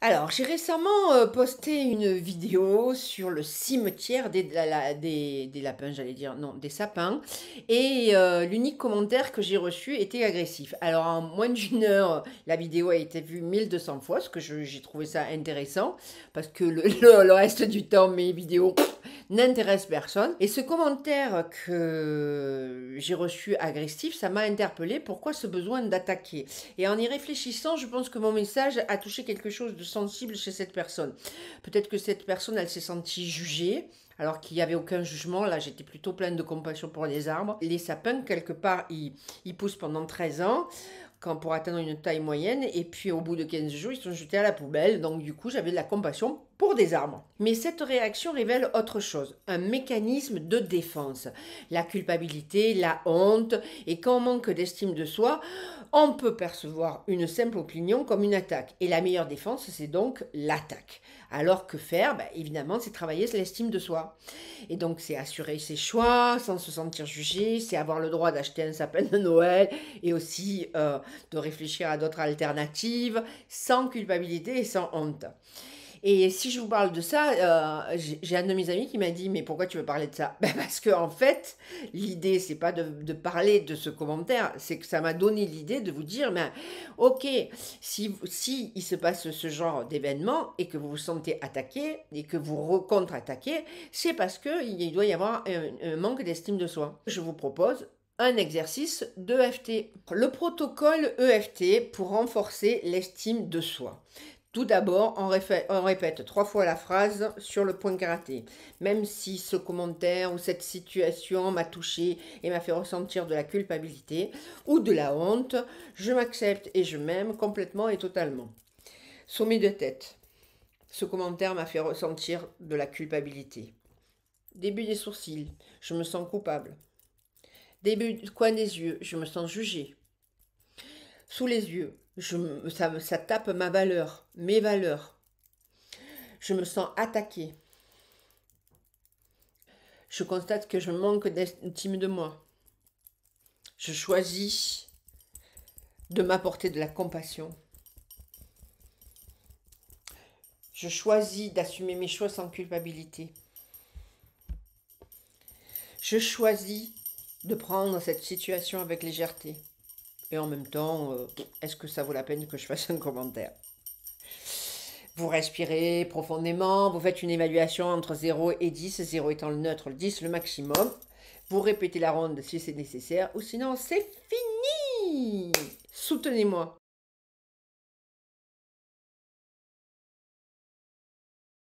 Alors, j'ai récemment posté une vidéo sur le cimetière des lapins, j'allais dire, non, des sapins. Et l'unique commentaire que j'ai reçu était agressif. Alors, en moins d'une heure, la vidéo a été vue 1200 fois, ce que j'ai trouvé ça intéressant, parce que le reste du temps, mes vidéos n'intéressent personne. Et ce commentaire que j'ai reçu agressif, ça m'a interpellé. Pourquoi ce besoin d'attaquer? Et en y réfléchissant, je pense que mon message a touché quelque chose de sensible chez cette personne. Peut-être que cette personne, elle s'est sentie jugée, alors qu'il n'y avait aucun jugement. Là, j'étais plutôt pleine de compassion pour les arbres. Les sapins, quelque part, ils poussent pendant 13 ans pour atteindre une taille moyenne, et puis au bout de 15 jours, ils sont jetés à la poubelle. Donc du coup, j'avais de la compassion pour des arbres. Mais cette réaction révèle autre chose, un mécanisme de défense. La culpabilité, la honte, et quand on manque d'estime de soi, on peut percevoir une simple opinion comme une attaque. Et la meilleure défense, c'est donc l'attaque. Alors que faire? Évidemment, c'est travailler l'estime de soi. Et donc, c'est assurer ses choix sans se sentir jugé, c'est avoir le droit d'acheter un sapin de Noël et aussi de réfléchir à d'autres alternatives sans culpabilité et sans honte. Et si je vous parle de ça, j'ai un de mes amis qui m'a dit: mais pourquoi tu veux parler de ça? Parce que en fait, l'idée, c'est pas de parler de ce commentaire, c'est que ça m'a donné l'idée de vous dire: mais ok, si il se passe ce genre d'événement et que vous vous sentez attaqué et que vous contre-attaquez, c'est parce qu'il doit y avoir un manque d'estime de soi. Je vous propose un exercice d'EFT. Le protocole EFT pour renforcer l'estime de soi. Tout d'abord, on répète 3 fois la phrase sur le point karaté. Même si ce commentaire ou cette situation m'a touché et m'a fait ressentir de la culpabilité ou de la honte, je m'accepte et je m'aime complètement et totalement. Sommet de tête. Ce commentaire m'a fait ressentir de la culpabilité. Début des sourcils. Je me sens coupable. Début du coin des yeux. Je me sens jugée. Sous les yeux. Ça tape ma valeur, mes valeurs. Je me sens attaquée. Je constate que je manque d'estime de moi. Je choisis de m'apporter de la compassion. Je choisis d'assumer mes choix sans culpabilité. Je choisis de prendre cette situation avec légèreté. Et en même temps, est-ce que ça vaut la peine que je fasse un commentaire? Vous respirez profondément, vous faites une évaluation entre 0 et 10, 0 étant le neutre, le 10 le maximum. Vous répétez la ronde si c'est nécessaire, ou sinon c'est fini. Soutenez-moi.